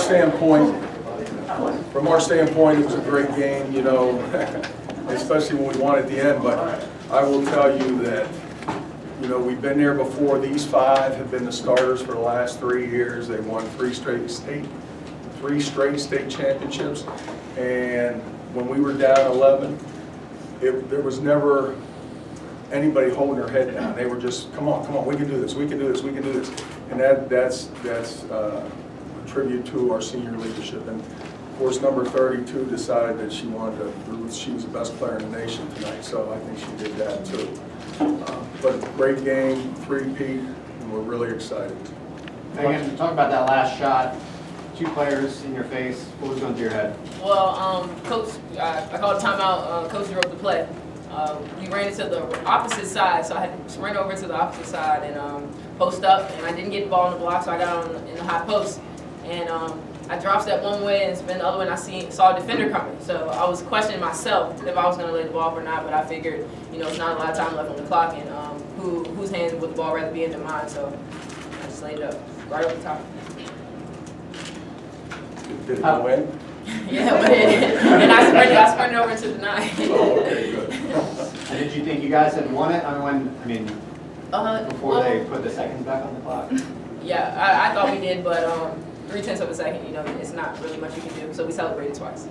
standpoint, it was a great game, you know, especially when we won at the end. But I will tell you that, you know, we've been there before. These 5 have been the starters for the last 3 years. They won 3 straight state championships. And when we were down 11, there was never anybody holding their head down. They were just, come on, we can do this, we can do this, we can do this. And that's a tribute to our senior leadership. And of course, number 32 decided that she was the best player in the nation tonight, so I think she did that too. But great game, 3-peat, and we're really excited. Megan, talk about that last shot. 2 players in your face. What was going through your head? Well, Coach, I called a timeout. Coach wrote the play. We ran into the opposite side, so I had to sprint over to the opposite side and post up, and I didn't get the ball in the block, so I got on in the high post. And I drop step one way and spin the other way, and I saw a defender coming. So I was questioning myself if I was going to lay the ball up or not, but I figured, you know, it's not a lot of time left on the clock, and whose hands would the ball rather be in than mine, so I just laid it up right over the top. Did it go in? Yeah, but and I sprinted over to the 9. Oh, okay, good. And did you think you guys had won it? Before they put the seconds back on the clock? Yeah, I thought we did, but 0.3 of a second, you know, it's not really much you can do. So we celebrated twice.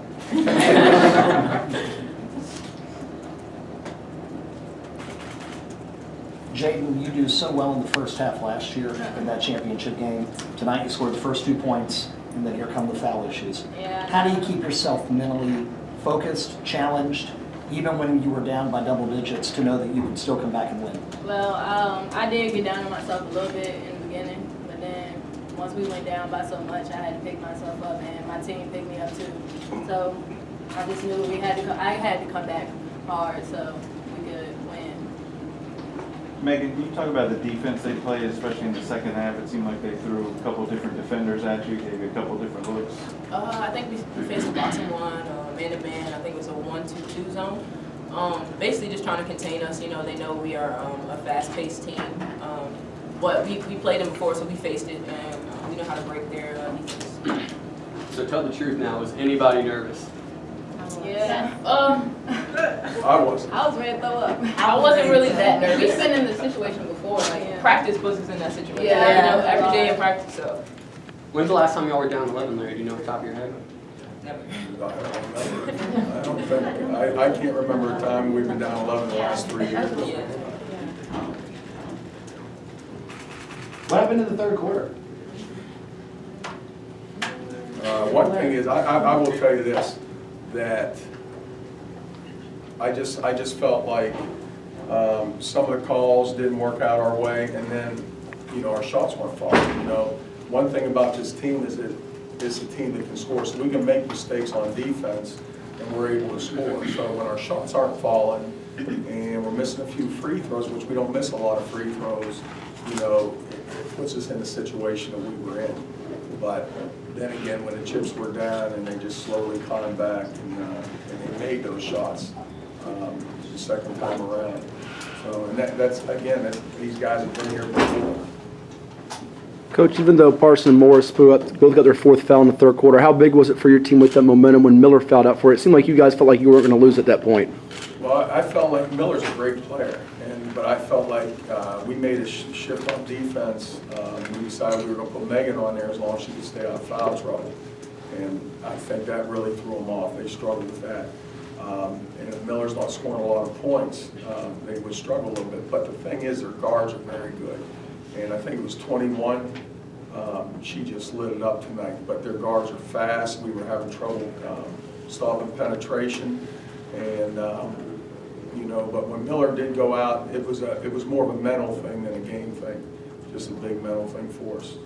Jaden, you do so well in the first half last year in that championship game. Tonight you scored the first 2 points, and then here come the foul issues. Yeah. How do you keep yourself mentally focused, challenged, even when you were down by double digits, to know that you can still come back and win? Well, I did get down on myself a little bit in the beginning, but then once we went down by so much, I had to pick myself up, and my team picked me up too. So I just knew I had to come back hard so we could win. Megan, can you talk about the defense they played, especially in the second half? It seemed like they threw a couple different defenders at you, gave you a couple different looks. I think we faced a boxing one, man-to-man. I think it was a 1-2-2 zone. Basically just trying to contain us. You know, they know we are a fast-paced team. But we played them before, so we faced it, and we know how to break their defense. So tell the truth now, was anybody nervous? Yeah. I wasn't. I was ready to throw up. I wasn't really that nervous. We've been in this situation before. Like, practice puts us in that situation. Yeah. You know, every day in practice, so. When's the last time y'all were down 11, Larry? Do you know off the top of your head? Never. I don't think, I can't remember a time we've been down 11 the last 3 years. Yeah. What happened in the third quarter? One thing is, I will tell you this, that I just felt like some of the calls didn't work out our way, and then, you know, our shots weren't falling. You know, one thing about this team is that it's a team that can score, so we can make mistakes on defense, and we're able to score. So when our shots aren't falling, and we're missing a few free throws, which we don't miss a lot of free throws, you know, it puts us in the situation that we were in. But then again, when the chips were down and they just slowly climbed back and they made those shots the second time around. So, and that's again, these guys have been here before. Coach, even though Parson and Morris both got their 4th foul in the third quarter, how big was it for your team with that momentum when Miller fouled out for it? It seemed like you guys felt like you weren't going to lose at that point. Well, I felt like Miller's a great player, but I felt like we made a shift on defense. We decided we were going to put Megan on there as long as she could stay out of foul trouble. And I think that really threw them off. They struggled with that. And if Miller's not scoring a lot of points, they would struggle a little bit. But the thing is, their guards are very good. And I think it was 21. She just lit it up tonight. But their guards are fast. We were having trouble stopping penetration. And you know, but when Miller did go out, it was more of a mental thing than a game thing. Just a big mental thing for us.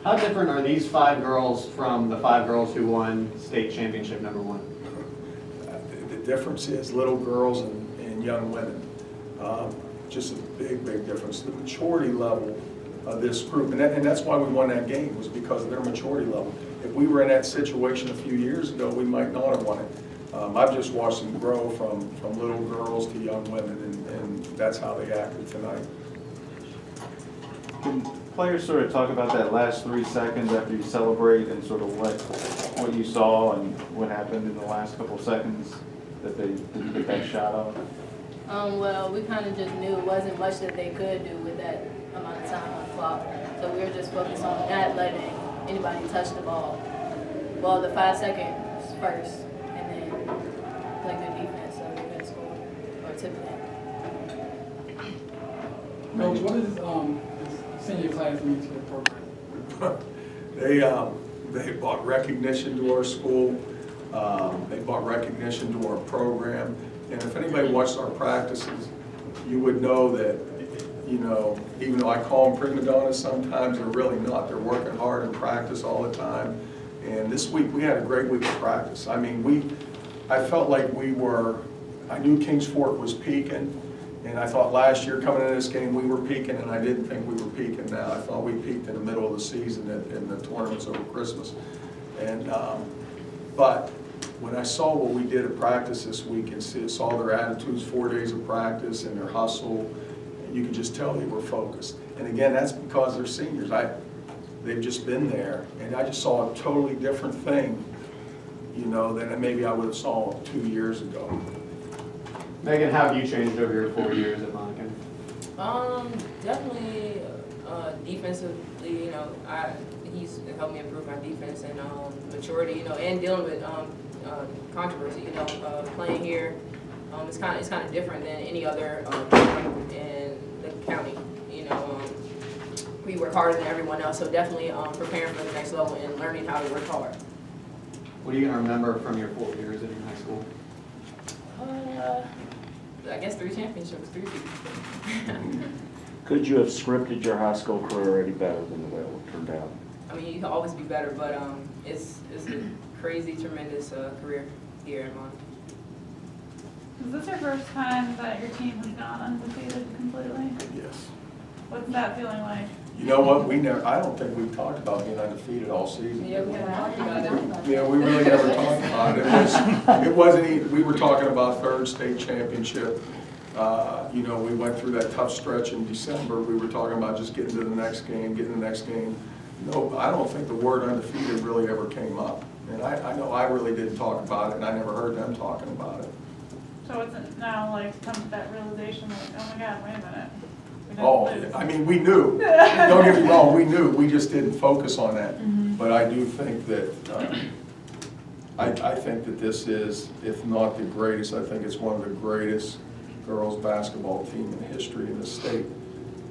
How different are these 5 girls from the 5 girls who won state championship #1? The difference is little girls and young women. Just a big, big difference. The maturity level of this group, and that's why we won that game, was because of their maturity level. If we were in that situation a few years ago, we might not have won it. I've just watched them grow from little girls to young women, and that's how they acted tonight. players sort of talk about that last 3 seconds after you celebrate and sort of what you saw and what happened in the last couple seconds that they didn't get that shot off? Well, we kind of just knew it wasn't much that they could do with that amount of time on the clock. So we were just focused on not letting anybody touch the ball. Well, the 5 seconds first, and then play good defense so we could score or tip it. Coach, what does senior class mean to your program? They brought recognition to our school. They brought recognition to our program. And if anybody watched our practices, you would know that, you know, even though I call them prima donnas, sometimes they're really not. They're working hard in practice all the time. And this week, we had a great week of practice. I mean, I felt like I knew Kings Fork was peaking. And I thought last year coming into this game, we were peaking, and I didn't think we were peaking now. I thought we peaked in the middle of the season in the tournaments over Christmas. And, but when I saw what we did at practice this week and saw their attitudes, 4 days of practice and their hustle, you could just tell they were focused. And again, that's because they're seniors. They've just been there, and I just saw a totally different thing, you know, than maybe I would have saw 2 years ago. Megan, how have you changed over your 4 years at Monacan? Definitely defensively, you know, he's helped me improve my defense and maturity, you know, and dealing with controversy, you know, playing here. It's kind of different than any other program in the county. You know, we work harder than everyone else, so definitely preparing for the next level and learning how to work hard. What are you going to remember from your 4 years in your high school? I guess 3 championships, 3 seasons. Could you have scripted your high school career any better than the way it turned out? I mean, you can always be better, but it's a crazy, tremendous career here at Monacan. Is this your first time that your team has gone undefeated completely? Yes. What's that feeling like? You know what, I don't think we've talked about being undefeated all season. Yeah, we haven't talked about it. Yeah, we really never talked about it. It wasn't even, we were talking about third state championship. You know, we went through that tough stretch in December. We were talking about just getting to the next game, No, I don't think the word undefeated really ever came up. And I know I really didn't talk about it, and I never heard them talking about it. So it's now like come to that realization like, oh my God, wait a minute. We didn't Oh, lose. I mean, we knew. Don't get me wrong, we knew. We just didn't focus on that. But I do think that, I think that this is, if not the greatest, I think it's one of the greatest girls basketball team in history in the state.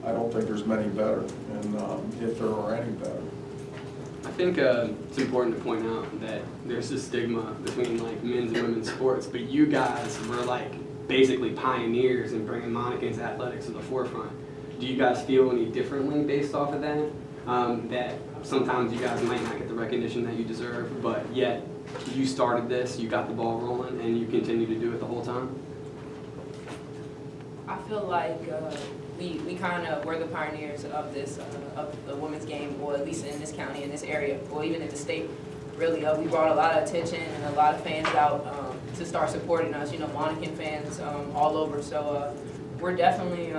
I don't think there's many better, and if there are any better. I think it's important to point out that there's this stigma between like men's and women's sports, but you guys were like basically pioneers in bringing Monacan's athletics to the forefront. Do you guys feel any differently based off of that? That sometimes you guys might not get the recognition that you deserve, but yet you started this, you got the ball rolling, and you continue to do it the whole time? I feel like we kind of were the pioneers of this, of the women's game, or at least in this county, in this area, or even in the state. Really, we brought a lot of attention and a lot of fans out to start supporting us. You know, Monacan fans all over. So we're definitely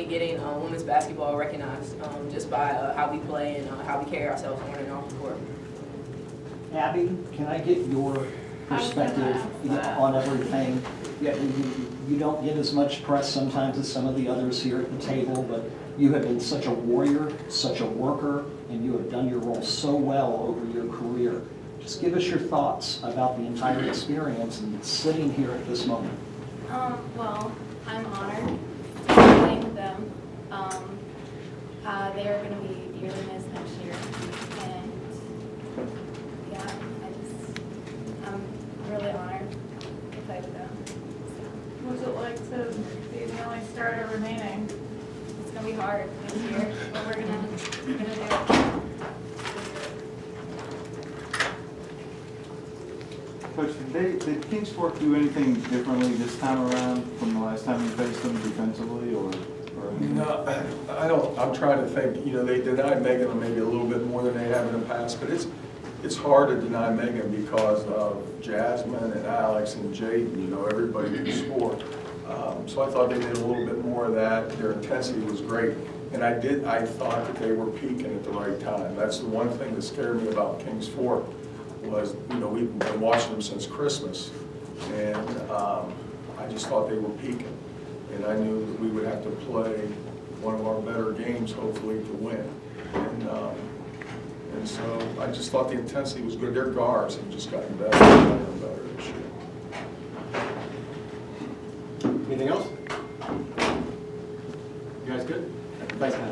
getting women's basketball recognized just by how we play and how we carry ourselves on and off the court. Abby, can I get your perspective on everything? Yeah, you don't get as much press sometimes as some of the others here at the table, but you have been such a warrior, such a worker, and you have done your role so well over your career. Just give us your thoughts about the entire experience and sitting here at this moment. Well, I'm honored to be playing with them. They are going to be dearly missed next year, and yeah, I'm really honored to play with them. What's it like to be the only starter remaining? It's going to be hard next year, but we're gonna do it. Coach, did Kings Fork do anything differently this time around from the last time you faced them defensively, or anything? No, I don't. I'm trying to think. You know, they denied Megan maybe a little bit more than they have in the past, but it's hard to deny Megan because of Jasmine and Alex and Jaden. You know, everybody can score. So I thought they did a little bit more of that. Their intensity was great. And I thought that they were peaking at the right time. That's the one thing that scared me about Kings Fork was, we've been watching them since Christmas. And I just thought they were peaking. And I knew that we would have to play one of our better games, hopefully, to win. And so I just thought the intensity was good. Their guards have just gotten better and better and better this year. Anything else? You guys good? Thanks, man.